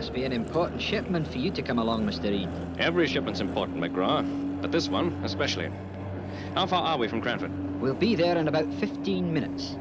Must be an important shipment for you to come along, Mr. Reed. Every shipment's important, McGraw, but this one especially. How far are we from Cranford? We'll be there in about 15 minutes.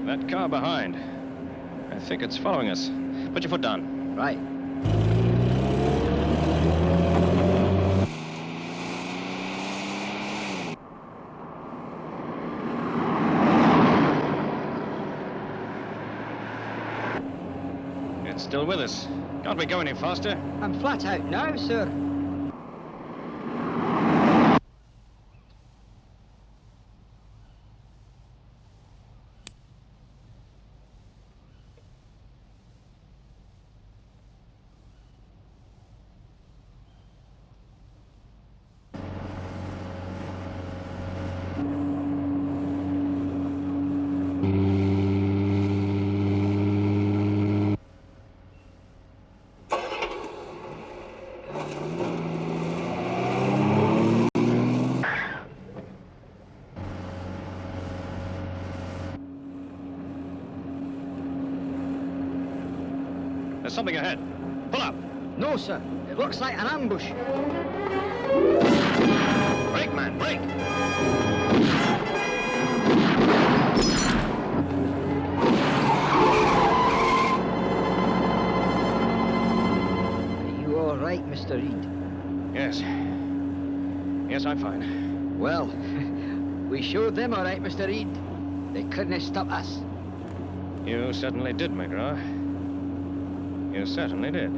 That car behind. I think it's following us. Put your foot down. Right. It's still with us. Can't we go any faster? I'm flat out now, sir. There's something ahead. Pull up. No, sir. It looks like an ambush. Brake, man, brake. Are you all right, Mr. Reed? Yes. Yes, I'm fine. Well, we showed them all right, Mr. Reed. They couldn't have stopped us. You certainly did, McGraw. You certainly did.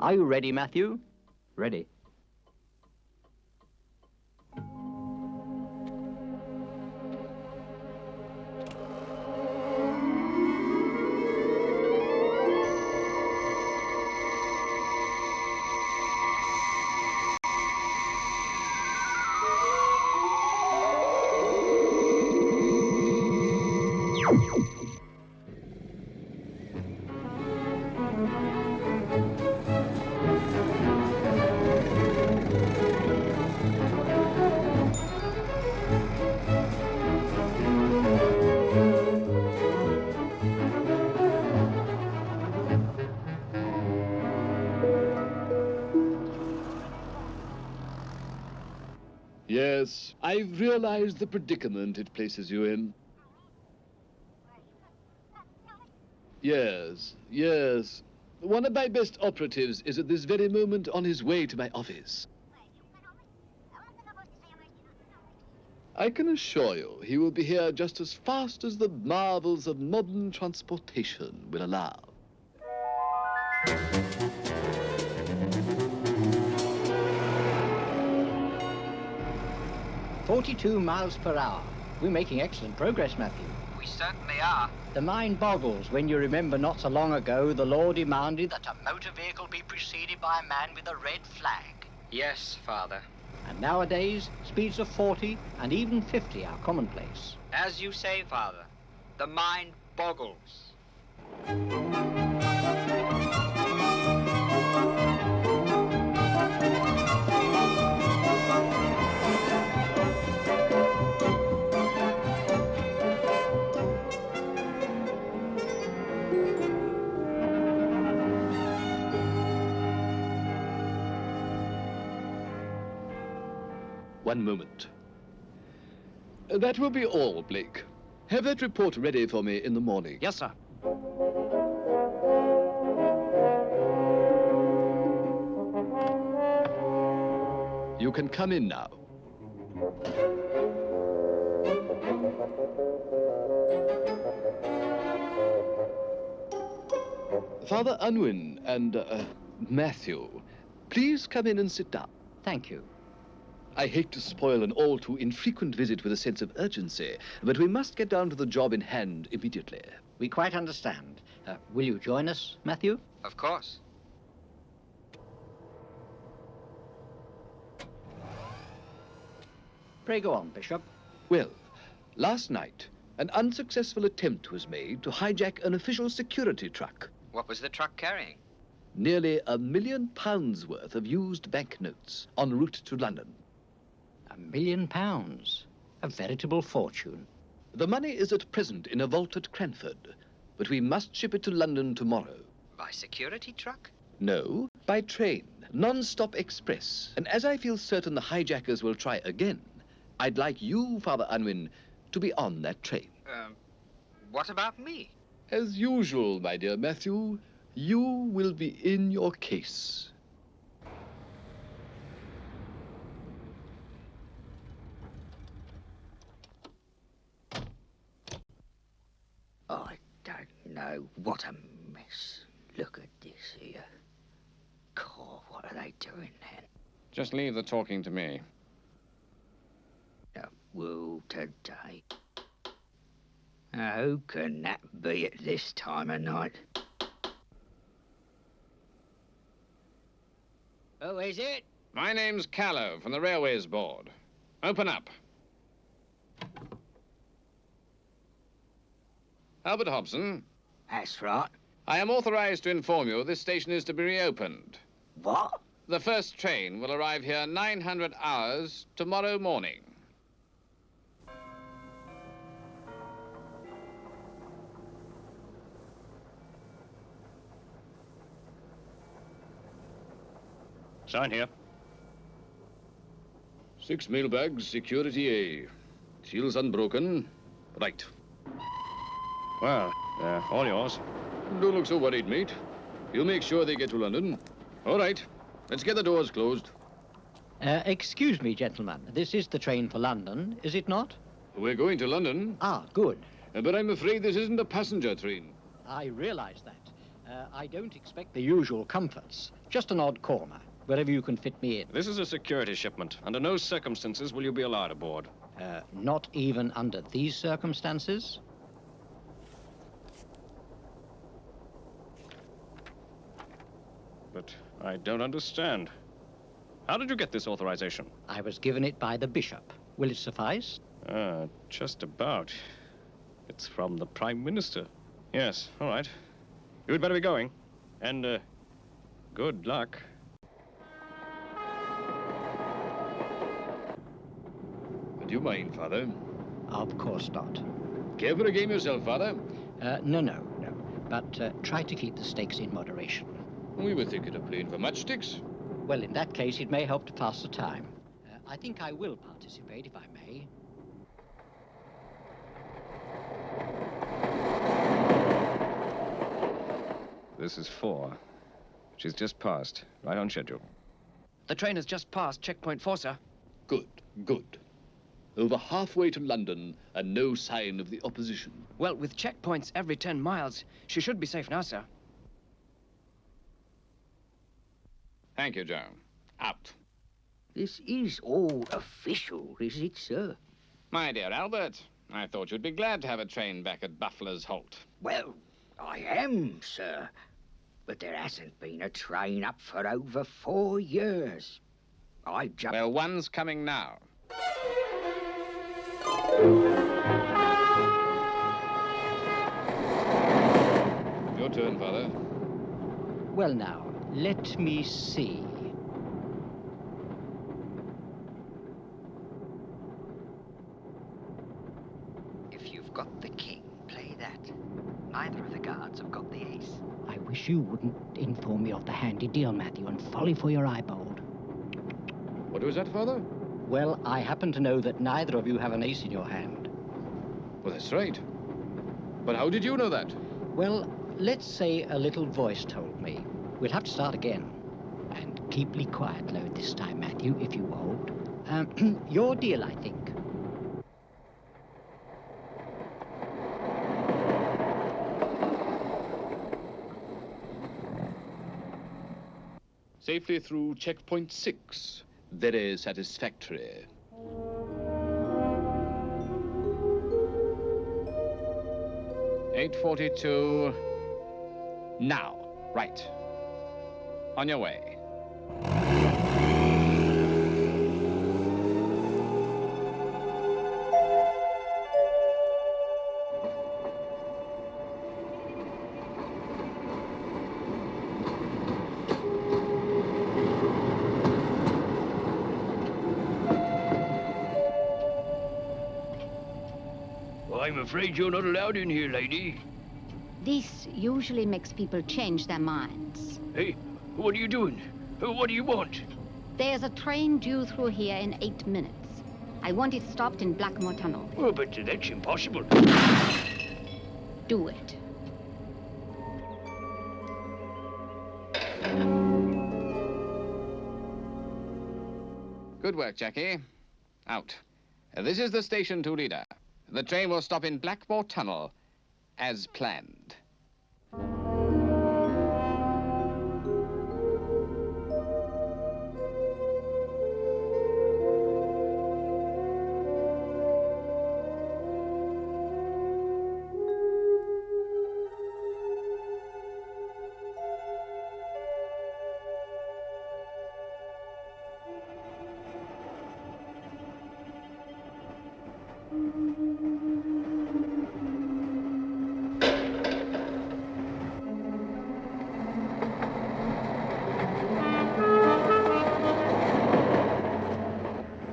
Are you ready, Matthew? Ready. Yes, I've realized the predicament it places you in. Yes, yes. One of my best operatives is at this very moment on his way to my office. I can assure you he will be here just as fast as the marvels of modern transportation will allow. 42 miles per hour. We're making excellent progress, Matthew. We certainly are. The mind boggles when you remember not so long ago the law demanded that a motor vehicle be preceded by a man with a red flag. Yes, Father. And nowadays, speeds of 40 and even 50 are commonplace. As you say, Father, the mind boggles. One moment. That will be all, Blake. Have that report ready for me in the morning. Yes, sir. You can come in now. Father Unwin and Matthew, please come in and sit down. Thank you. I hate to spoil an all too infrequent visit with a sense of urgency, but we must get down to the job in hand immediately. We quite understand. Will you join us, Matthew? Of course. Pray go on, Bishop. Well, last night, an unsuccessful attempt was made to hijack an official security truck. What was the truck carrying? Nearly £1 million worth of used banknotes en route to London. £1 million. A veritable fortune. The money is at present in a vault at Cranford, but we must ship it to London tomorrow. By security truck? No, by train, non-stop express. And as I feel certain the hijackers will try again, I'd like you, Father Unwin, to be on that train. What about me? As usual, my dear Matthew, you will be in your case. I don't know. What a mess. Look at this here. God, what are they doing then? Just leave the talking to me. A wool today. Now, who can that be at this time of night? Who is it? My name's Callow from the Railways Board. Open up. Albert Hobson, That's right. I am authorized to inform you this station is to be reopened. What? The first train will arrive here 900 hours tomorrow morning. Sign here. 6 mailbags, security A. Seals unbroken. Right. Well, they're all yours. Don't look so worried, mate. You'll make sure they get to London. All right. Let's get the doors closed. Excuse me, gentlemen. This is the train for London, is it not? We're going to London, Ah, good. but I'm afraid this isn't a passenger train. I realize that. I don't expect the usual comforts. Just an odd corner, wherever you can fit me in. This is a security shipment. Under no circumstances will you be allowed aboard. Not even under these circumstances? But I don't understand. How did you get this authorization? I was given it by the bishop. Will it suffice? Just about. It's from the Prime Minister. Yes, all right. You'd better be going. And, good luck. Do you mind, Father? Of course not. Care for a game yourself, Father? No. But try to keep the stakes in moderation. We were thinking of playing for matchsticks. Well, in that case, it may help to pass the time. I think I will participate, if I may. This is 4. She's just passed. Right on schedule. The train has just passed checkpoint 4, sir. Good. Over halfway to London, and no sign of the opposition. Well, with checkpoints every 10 miles, she should be safe now, sir. Thank you, Joan. Out. This is all official, is it, sir? My dear Albert, I thought you'd be glad to have a train back at Bufflers Halt. Well, I am, sir. But there hasn't been a train up for over 4 years. I jumped... Well, one's coming now. Your turn, Father. Well now, let me see. If you've got the king, play that. Neither of the guards have got the ace. I wish you wouldn't inform me of the handy deal, Matthew, and folly for your eyeball. What was that, Father? Well, I happen to know that neither of you have an ace in your hand. Well, that's right. But how did you know that? Well, let's say a little voice told me. We'll have to start again. And keep me quiet, load this time, Matthew, if you won't. Your deal, I think. Safely through checkpoint 6. Very satisfactory. $8:42. Now. Right. On your way. I'm afraid you're not allowed in here, lady. This usually makes people change their minds. Hey, what are you doing? What do you want? There's a train due through here in 8 minutes. I want it stopped in Blackmore Tunnel. Oh, but that's impossible. Do it. Good work, Jackie. Out. This is the station to Leader. The train will stop in Blackmore Tunnel, as planned.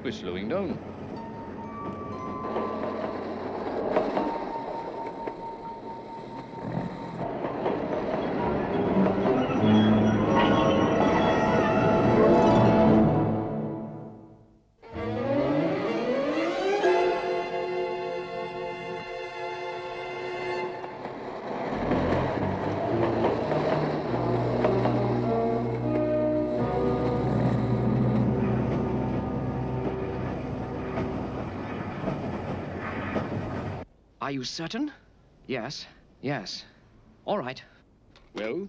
We're slowing down. Are you certain? Yes, yes. All right. Well?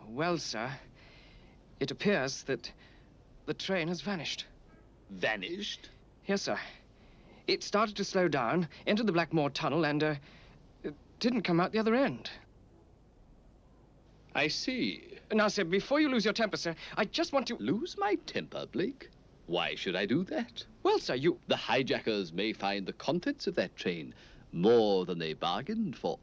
Well, sir, it appears that the train has vanished. Vanished? Yes, sir. It started to slow down, entered the Blackmore Tunnel, and, it didn't come out the other end. I see. Now, sir, before you lose your temper, sir, I just want to... Lose my temper, Blake? Why should I do that? Well, sir, you... The hijackers may find the contents of that train more than they bargained for.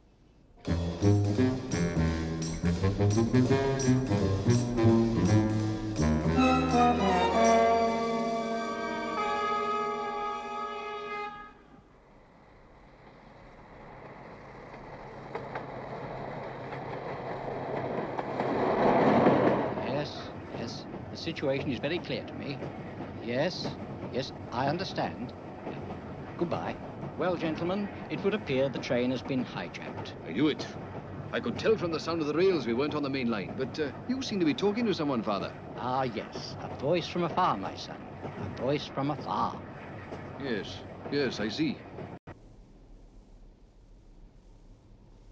Yes. The situation is very clear to me. Yes, I understand. Goodbye. Well, gentlemen, it would appear the train has been hijacked. I knew it. I could tell from the sound of the rails we weren't on the main line, but you seem to be talking to someone, Father. Ah, yes. A voice from afar, my son. A voice from afar. Yes, yes, I see.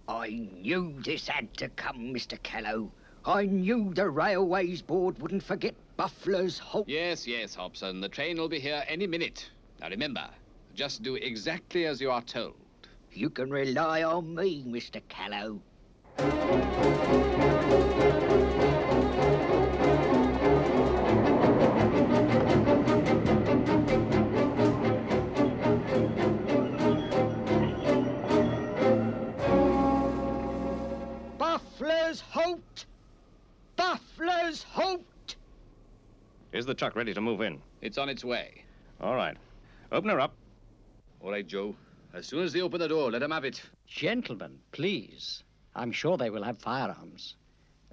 I knew this had to come, Mr. Kello. I knew the Railways Board wouldn't forget Buffler's halt. Yes, yes, Hobson. The train will be here any minute. Now remember, just do exactly as you are told. You can rely on me, Mr. Kello. Buffler's halt! Buffler's halt! Is the truck ready to move in? It's on its way. All right. Open her up. All right, Joe. As soon as they open the door, let them have it. Gentlemen, please. I'm sure they will have firearms.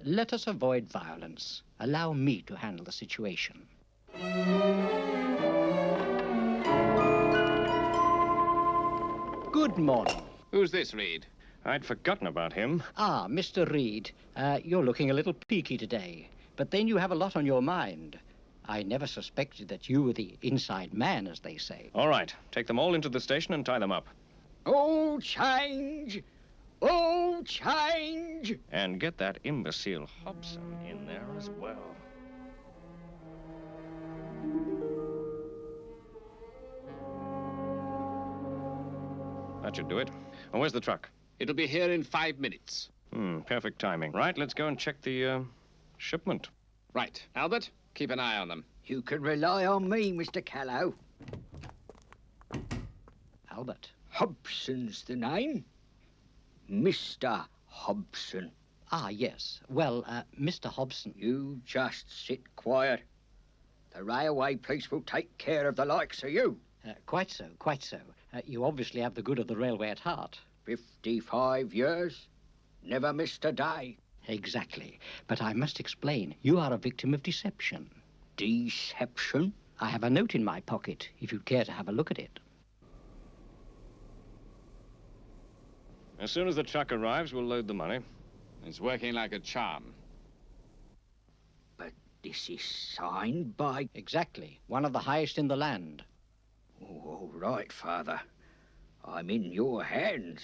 Let us avoid violence. Allow me to handle the situation. Good morning. Who's this, Reed? I'd forgotten about him. Ah, Mr. Reed, you're looking a little peaky today, but then you have a lot on your mind. I never suspected that you were the inside man, as they say. All right. Take them all into the station and tie them up. All change! All change! And get that imbecile Hobson in there as well. That should do it. Oh, where's the truck? It'll be here in 5 minutes. Perfect timing. Right, let's go and check the, shipment. Right. Albert, keep an eye on them. You can rely on me, Mr. Callow. Albert. Hobson's the name. Mr. Hobson. Ah, yes. Well, Mr. Hobson. You just sit quiet. The railway police will take care of the likes of you. Quite so, quite so. You obviously have the good of the railway at heart. 55 years. Never missed a day. Exactly. But I must explain, you are a victim of deception. Deception? I have a note in my pocket, if you'd care to have a look at it. As soon as the truck arrives, we'll load the money. It's working like a charm. But this is signed by... Exactly. One of the highest in the land. Oh, all right, Father. I'm in your hands.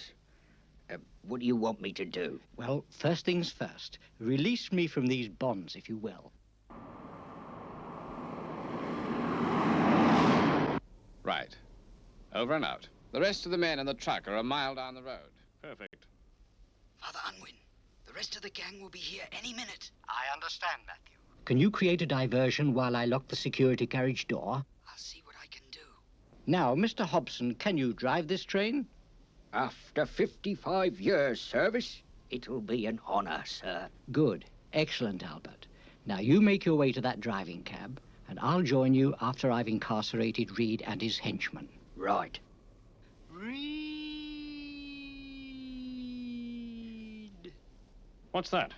What do you want me to do? Well, first things first. Release me from these bonds, if you will. Right. Over and out. The rest of the men and the truck are a mile down the road. Perfect. Father Unwin, the rest of the gang will be here any minute. I understand, Matthew. Can you create a diversion while I lock the security carriage door? I'll see what I can do. Now, Mr. Hobson, can you drive this train? After 55 years' service, it'll be an honor, sir. Good. Excellent, Albert. Now, you make your way to that driving cab, and I'll join you after I've incarcerated Reed and his henchmen. Right. Reed! What's that?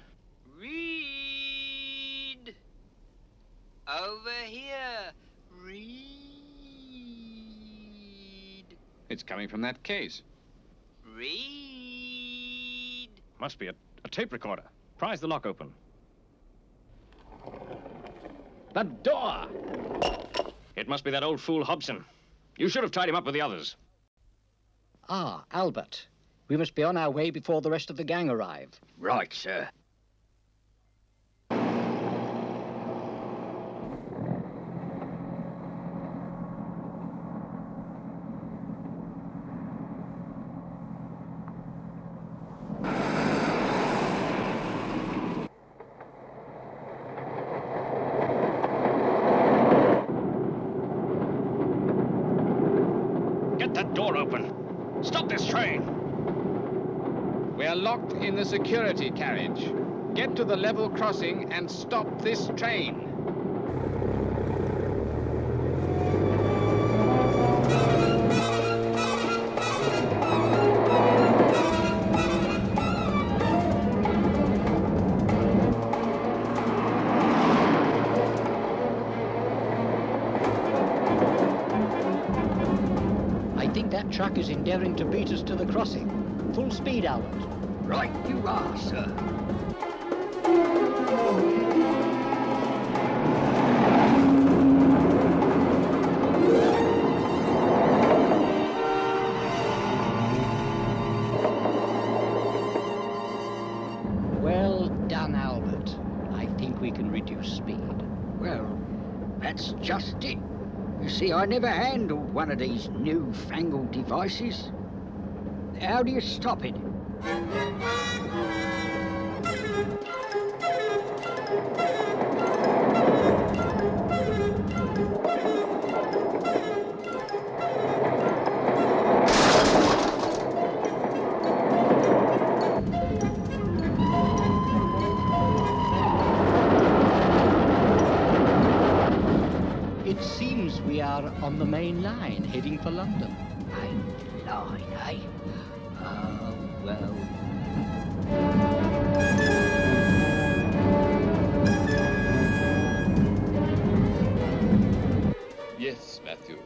Reed! Over here! Reed! It's coming from that case. Reed! Must be a tape recorder. Prise the lock open. The door! It must be that old fool Hobson. You should have tied him up with the others. Ah, Albert. We must be on our way before the rest of the gang arrive. Right, sir. Get that door open. Stop this train. We are locked in the security carriage. Get to the level crossing and stop this train. I think that truck is endeavoring to beat us to the crossing. Full speed, Albert. Right you are, sir. just it. You see, I never handled one of these newfangled devices. How do you stop it? It seems we are on the main line, heading for London. Main line, eh? Oh, well. Yes, Matthew.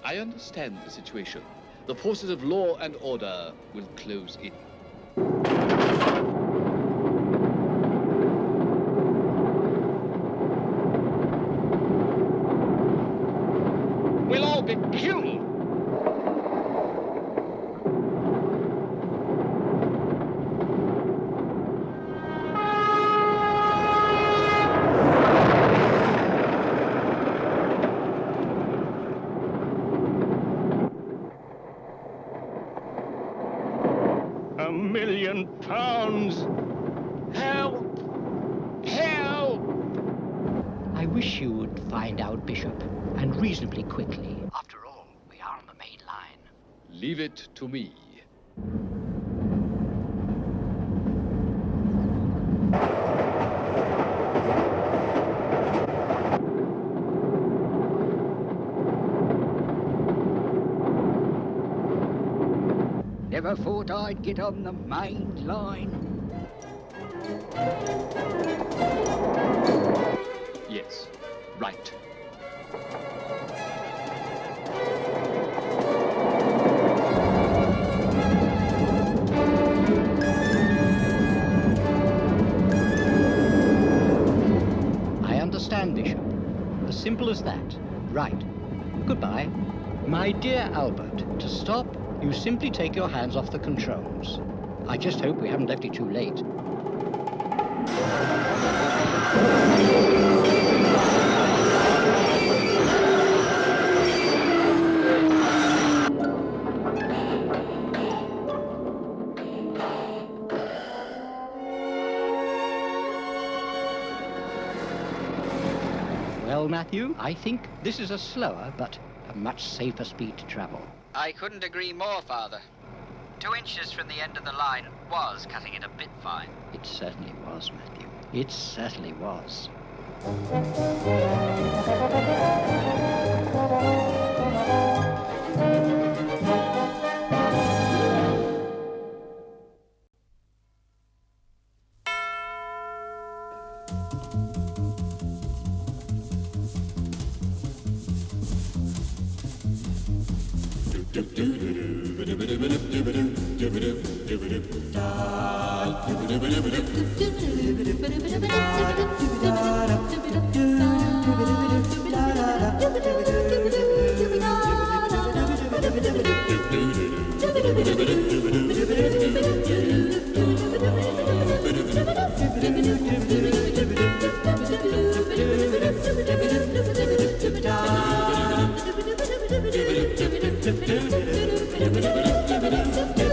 I understand the situation. The forces of law and order will close in. We'll all be killed. £1 million! Help! Help! I wish you would find out, Bishop, and reasonably quickly. After all, we are on the main line. Leave it to me. Never thought I'd get on the main line. Yes, right. I understand, Bishop. As simple as that. Right. Goodbye. My dear Albert, to stop, you simply take your hands off the controls. I just hope we haven't left it too late. Well, Matthew, I think this is a slower but a much safer speed to travel. I couldn't agree more, Father. 2 inches from the end of the line was cutting it a bit fine. It certainly was, Matthew. It certainly was. Do